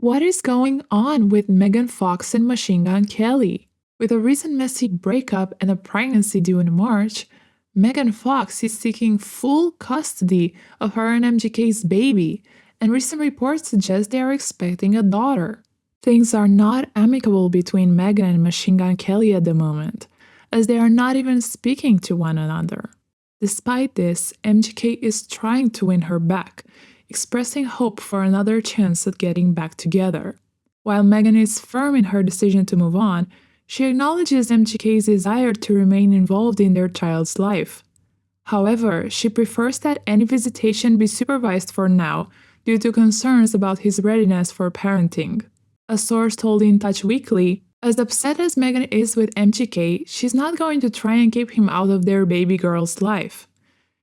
What is going on with Megan Fox and Machine Gun Kelly? With a recent messy breakup and a pregnancy due in March, Megan Fox is seeking full custody of her and MGK's baby, and recent reports suggest they are expecting a daughter. Things are not amicable between Megan and Machine Gun Kelly at the moment, as they are not even speaking to one another. Despite this, MGK is trying to win her back, expressing hope for another chance at getting back together. While Megan is firm in her decision to move on, she acknowledges MGK's desire to remain involved in their child's life. However, she prefers that any visitation be supervised for now due to concerns about his readiness for parenting. A source told In Touch Weekly, as upset as Megan is with MGK, she's not going to try and keep him out of their baby girl's life.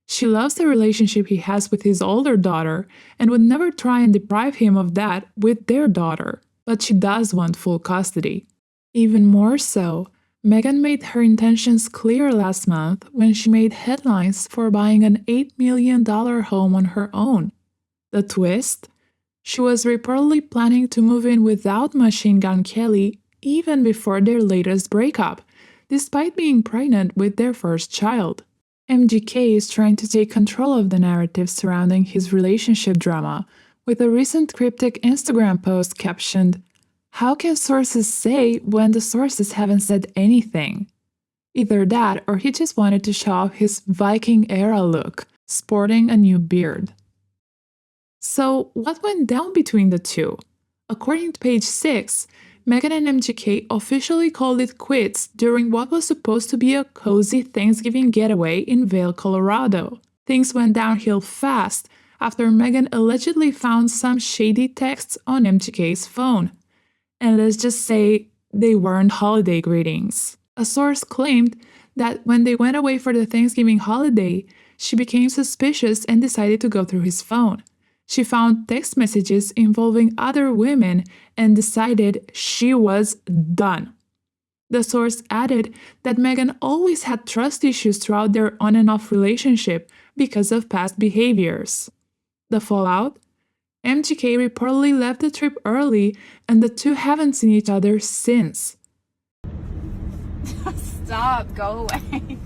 She loves the relationship he has with his older daughter and would never try and deprive him of that with their daughter, but she does want full custody. Even more so, Megan made her intentions clear last month when she made headlines for buying an $8 million home on her own. The twist? She was reportedly planning to move in without Machine Gun Kelly even before their latest breakup, despite being pregnant with their first child. MGK is trying to take control of the narrative surrounding his relationship drama, with a recent cryptic Instagram post captioned, "How can sources say when the sources haven't said anything?" Either that or he just wanted to show off his Viking-era look, sporting a new beard. So, what went down between the two? According to page 6, Megan and MGK officially called it quits during what was supposed to be a cozy Thanksgiving getaway in Vail, Colorado. Things went downhill fast after Megan allegedly found some shady texts on MGK's phone. And let's just say they weren't holiday greetings. A source claimed that when they went away for the Thanksgiving holiday, she became suspicious and decided to go through his phone. She found text messages involving other women and decided she was done. The source added that Megan always had trust issues throughout their on and off relationship because of past behaviors. The fallout? MGK reportedly left the trip early, and the two haven't seen each other since. Stop, go away.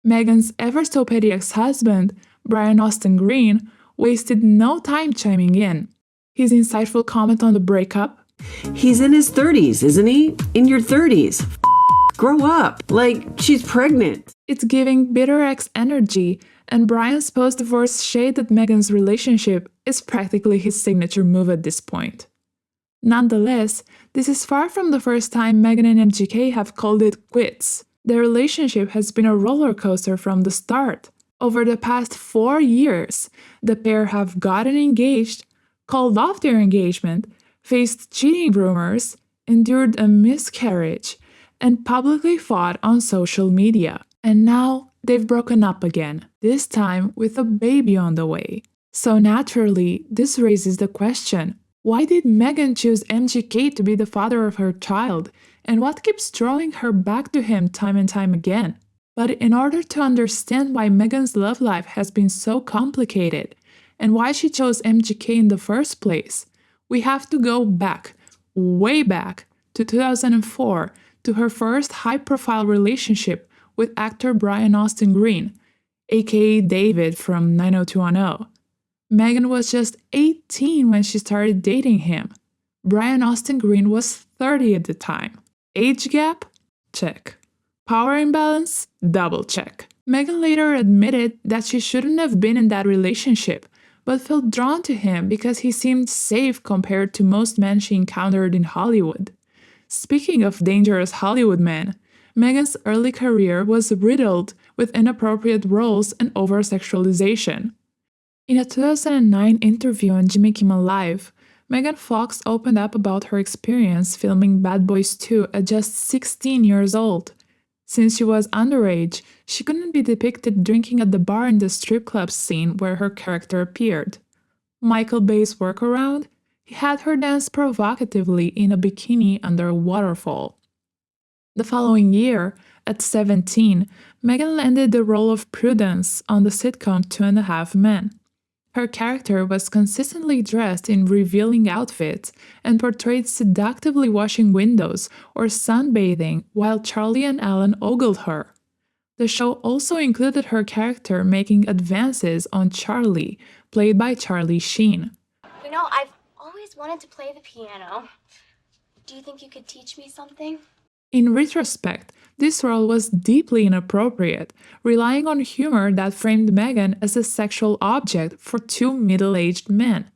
Megan's ever-so-petty ex-husband, Brian Austin Green, wasted no time chiming in. His insightful comment on the breakup: "He's in his 30s, isn't he? In your 30s. Grow up. Like, she's pregnant." It's giving bitter ex energy, and Brian's post-divorce shade at Megan's relationship is practically his signature move at this point. Nonetheless, this is far from the first time Megan and MGK have called it quits. Their relationship has been a roller coaster from the start. Over the past 4 years, the pair have gotten engaged, called off their engagement, faced cheating rumors, endured a miscarriage, and publicly fought on social media. And now they've broken up again, this time with a baby on the way. So naturally, this raises the question, why did Megan choose MGK to be the father of her child, and what keeps drawing her back to him time and time again? But in order to understand why Megan's love life has been so complicated, and why she chose MGK in the first place, we have to go back, way back, to 2004, to her first high-profile relationship with actor Brian Austin Green, aka David from 90210. Megan was just 18 when she started dating him. Brian Austin Green was 30 at the time. Age gap? Check. Power imbalance? Double check. Megan later admitted that she shouldn't have been in that relationship, but felt drawn to him because he seemed safe compared to most men she encountered in Hollywood. Speaking of dangerous Hollywood men, Megan's early career was riddled with inappropriate roles and over-sexualization. In a 2009 interview on Jimmy Kimmel Live, Megan Fox opened up about her experience filming Bad Boys 2 at just 16 years old. Since she was underage, she couldn't be depicted drinking at the bar in the strip club scene where her character appeared. Michael Bay's workaround? He had her dance provocatively in a bikini under a waterfall. The following year, at 17, Megan landed the role of Prudence on the sitcom 2.5 Men. Her character was consistently dressed in revealing outfits and portrayed seductively washing windows or sunbathing while Charlie and Alan ogled her. The show also included her character making advances on Charlie, played by Charlie Sheen. You know, I've always wanted to play the piano. Do you think you could teach me something? In retrospect, this role was deeply inappropriate, relying on humor that framed Megan as a sexual object for two middle-aged men.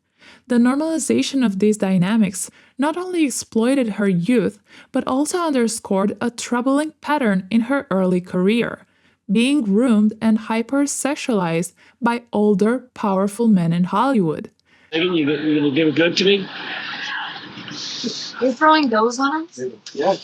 The normalization of these dynamics not only exploited her youth, but also underscored a troubling pattern in her early career, being groomed and hypersexualized by older, powerful men in Hollywood. Megan, you gonna give it good to me? You're throwing those on us? Yeah.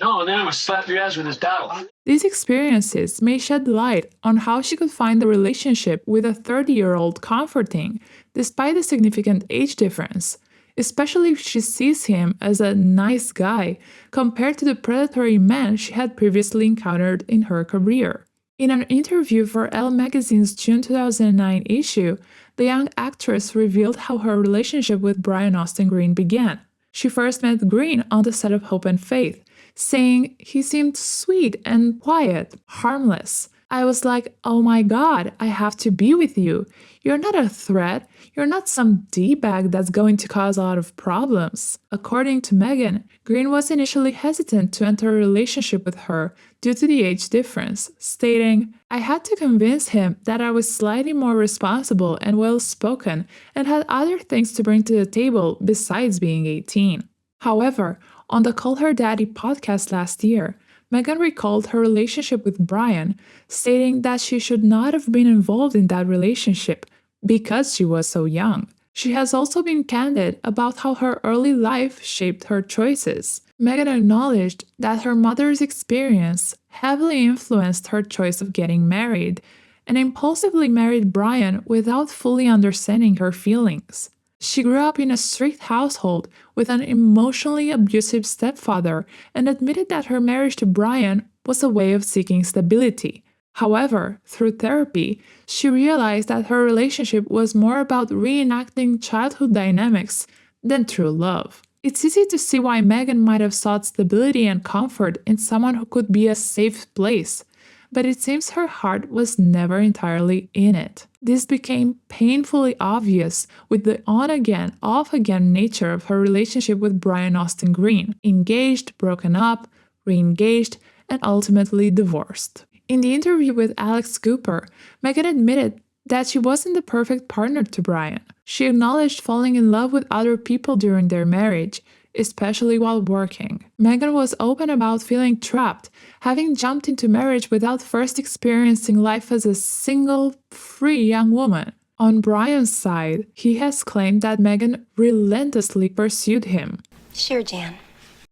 No, then I'm gonna slap your ass with this towel. These experiences may shed light on how she could find the relationship with a 30-year-old comforting, despite the significant age difference, especially if she sees him as a nice guy compared to the predatory men she had previously encountered in her career. In an interview for Elle magazine's June 2009 issue, the young actress revealed how her relationship with Brian Austin Green began. She first met Green on the set of Hope and Faith, saying he seemed sweet and quiet, harmless. I was like, oh my god, I have to be with you. You're not a threat. You're not some D-bag that's going to cause a lot of problems. According to Megan, Green was initially hesitant to enter a relationship with her due to the age difference, stating, I had to convince him that I was slightly more responsible and well-spoken and had other things to bring to the table besides being 18. However, on the Call Her Daddy podcast last year, Megan recalled her relationship with Brian, stating that she should not have been involved in that relationship because she was so young. She has also been candid about how her early life shaped her choices. Megan acknowledged that her mother's experience heavily influenced her choice of getting married, and impulsively married Brian without fully understanding her feelings. She grew up in a strict household with an emotionally abusive stepfather and admitted that her marriage to Brian was a way of seeking stability. However, through therapy, she realized that her relationship was more about reenacting childhood dynamics than true love. It's easy to see why Megan might have sought stability and comfort in someone who could be a safe place, but it seems her heart was never entirely in it. This became painfully obvious with the on-again, off-again nature of her relationship with Brian Austin Green, engaged, broken up, re-engaged, and ultimately divorced. In the interview with Alex Cooper, Megan admitted that she wasn't the perfect partner to Brian. She acknowledged falling in love with other people during their marriage, especially while working. Megan was open about feeling trapped, having jumped into marriage without first experiencing life as a single, free young woman. On Brian's side, he has claimed that Megan relentlessly pursued him. Sure, Jan.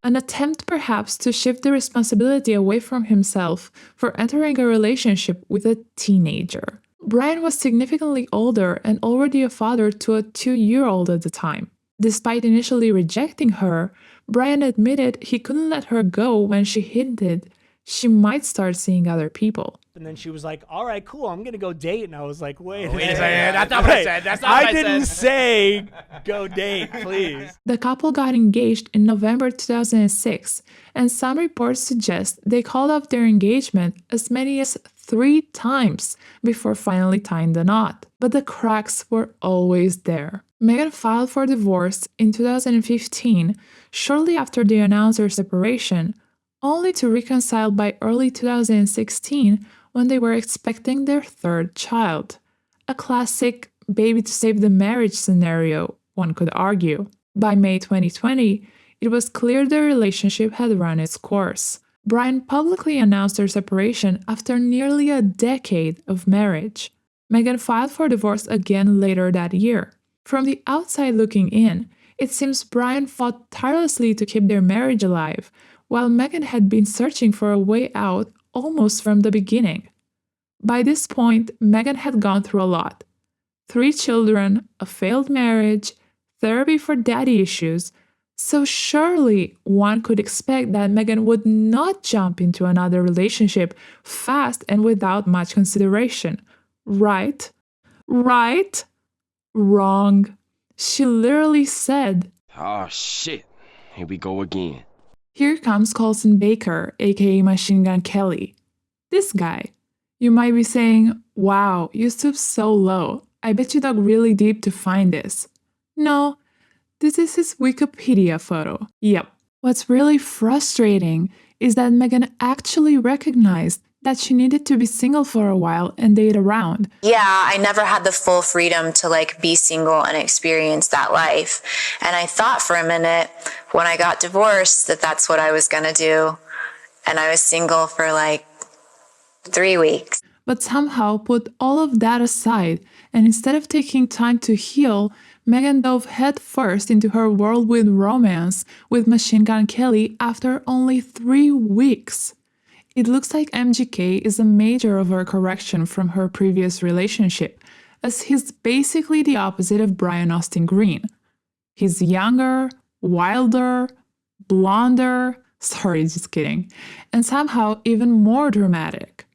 An attempt perhaps to shift the responsibility away from himself for entering a relationship with a teenager. Brian was significantly older and already a father to a 2-year-old at the time. Despite initially rejecting her, Brian admitted he couldn't let her go when she hinted she might start seeing other people. And then she was like, all right, cool, I'm going to go date. And I was like, wait a Wait a second. second. That's not what I said. That's not what I didn't said. say go date, please. The couple got engaged in November 2006, and some reports suggest they called off their engagement as many as 3 times before finally tying the knot. But the cracks were always there. Megan filed for divorce in 2015, shortly after they announced their separation, only to reconcile by early 2016 when they were expecting their 3rd child. A classic baby to save the marriage scenario, one could argue. By May 2020, it was clear their relationship had run its course. Brian publicly announced their separation after nearly a decade of marriage. Megan filed for divorce again later that year. From the outside looking in, it seems Brian fought tirelessly to keep their marriage alive, while Megan had been searching for a way out almost from the beginning. By this point, Megan had gone through a lot. 3 children, a failed marriage, therapy for daddy issues, so surely one could expect that Megan would not jump into another relationship fast and without much consideration. Right? Right? Wrong. She literally said, Oh shit. Here we go again. "Here comes Colson Baker, aka Machine Gun Kelly." This guy. You might be saying, "Wow, you stooped so low. I bet you dug really deep to find this." No, this is his Wikipedia photo. Yep. What's really frustrating is that Megan actually recognized that she needed to be single for a while and date around. Yeah, I never had the full freedom to be single and experience that life. And I thought for a minute when I got divorced that that's what I was going to do. And I was single for 3 weeks. But somehow put all of that aside, and instead of taking time to heal, Megan dove headfirst into her whirlwind romance with Machine Gun Kelly after only 3 weeks. It looks like MGK is a major overcorrection from her previous relationship, as he's basically the opposite of Brian Austin Green. He's younger, wilder, blonder, sorry, just kidding, and somehow even more dramatic.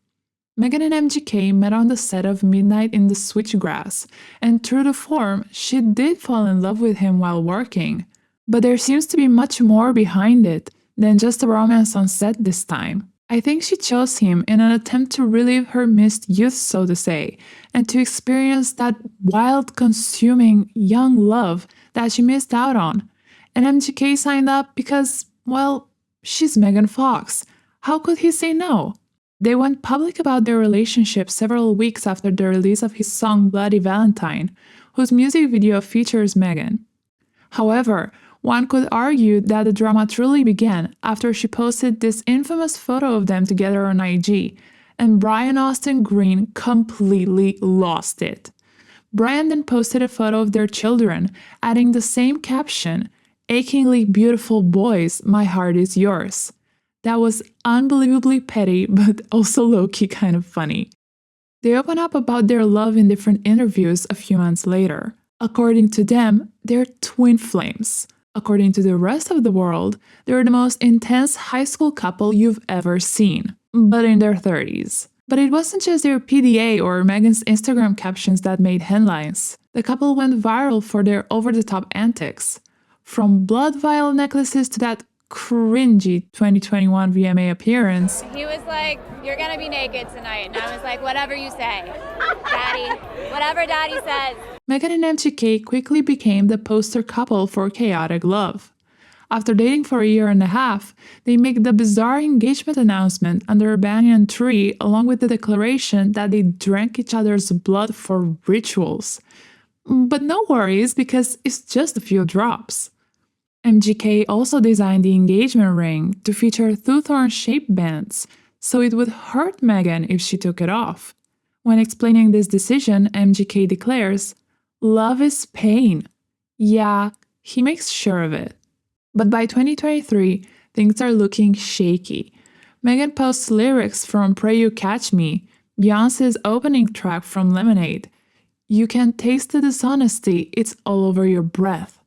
Megan and MGK met on the set of Midnight in the Switchgrass, and true to form, she did fall in love with him while working. But there seems to be much more behind it than just a romance on set this time. I think she chose him in an attempt to relive her missed youth, so to say, and to experience that wild, consuming, young love that she missed out on. And MGK signed up because, well, she's Megan Fox. How could he say no? They went public about their relationship several weeks after the release of his song Bloody Valentine, whose music video features Megan. However, one could argue that the drama truly began after she posted this infamous photo of them together on IG, and Brian Austin Green completely lost it. Brian then posted a photo of their children, adding the same caption, "Achingly beautiful boys, my heart is yours." That was unbelievably petty, but also low-key kind of funny. They open up about their love in different interviews a few months later. According to them, they're twin flames. According to the rest of the world, they're the most intense high school couple you've ever seen, but in their 30s. But it wasn't just their PDA or Megan's Instagram captions that made headlines. The couple went viral for their over-the-top antics. From blood vial necklaces to that cringy 2021 VMA appearance. He was like, "You're gonna be naked tonight." And I was like, "Whatever you say, Daddy. Whatever Daddy says." Megan and MGK quickly became the poster couple for chaotic love. After dating for a year and a half, they make the bizarre engagement announcement under a banyan tree along with the declaration that they drank each other's blood for rituals. But no worries, because it's just a few drops. MGK also designed the engagement ring to feature two-thorn-shaped bands, so it would hurt Megan if she took it off. When explaining this decision, MGK declares, "Love is pain." Yeah, he makes sure of it. But by 2023, things are looking shaky. Megan posts lyrics from Pray You Catch Me, Beyoncé's opening track from Lemonade. "You can taste the dishonesty, it's all over your breath."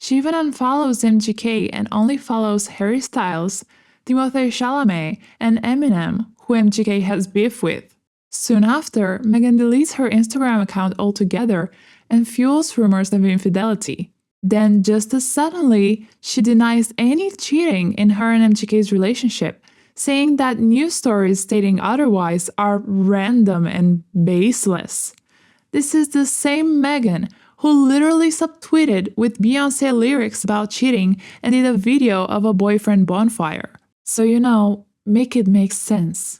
She even unfollows MGK and only follows Harry Styles, Timothée Chalamet, and Eminem, who MGK has beef with. Soon after, Megan deletes her Instagram account altogether and fuels rumors of infidelity. Then, just as suddenly, she denies any cheating in her and MGK's relationship, saying that news stories stating otherwise are random and baseless. This is the same Megan who literally subtweeted with Beyoncé lyrics about cheating and did a video of a boyfriend bonfire. So make it make sense.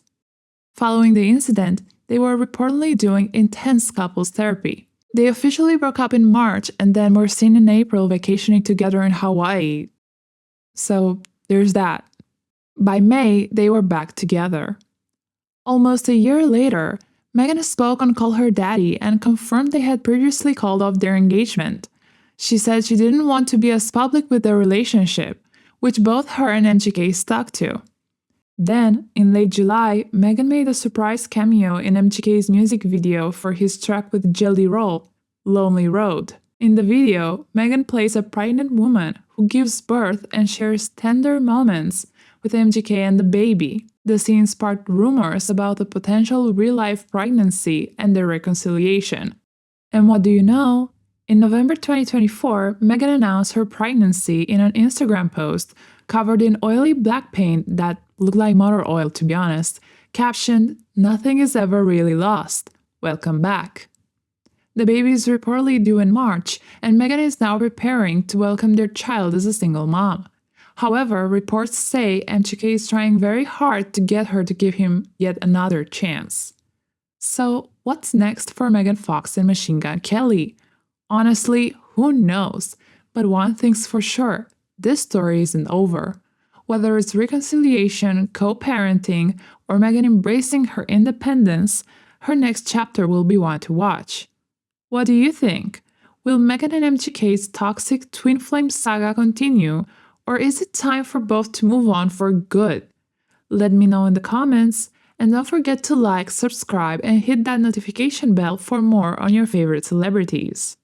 Following the incident, they were reportedly doing intense couples therapy. They officially broke up in March and then were seen in April vacationing together in Hawaii. So there's that. By May, they were back together. Almost a year later, Megan spoke on Call Her Daddy and confirmed they had previously called off their engagement. She said she didn't want to be as public with their relationship, which both her and MGK stuck to. Then, in late July, Megan made a surprise cameo in MGK's music video for his track with Jelly Roll, Lonely Road. In the video, Megan plays a pregnant woman who gives birth and shares tender moments with MGK and the baby. The scene sparked rumors about a potential real-life pregnancy and their reconciliation. And what do you know? In November 2024, Megan announced her pregnancy in an Instagram post covered in oily black paint that looked like motor oil, to be honest, captioned, "Nothing is ever really lost. Welcome back." The baby is reportedly due in March, and Megan is now preparing to welcome their child as a single mom. However, reports say MGK is trying very hard to get her to give him yet another chance. So, what's next for Megan Fox and Machine Gun Kelly? Honestly, who knows? But one thing's for sure, this story isn't over. Whether it's reconciliation, co-parenting, or Megan embracing her independence, her next chapter will be one to watch. What do you think? Will Megan and MGK's toxic twin flame saga continue, or is it time for both to move on for good? Let me know in the comments, and don't forget to like, subscribe, and hit that notification bell for more on your favorite celebrities.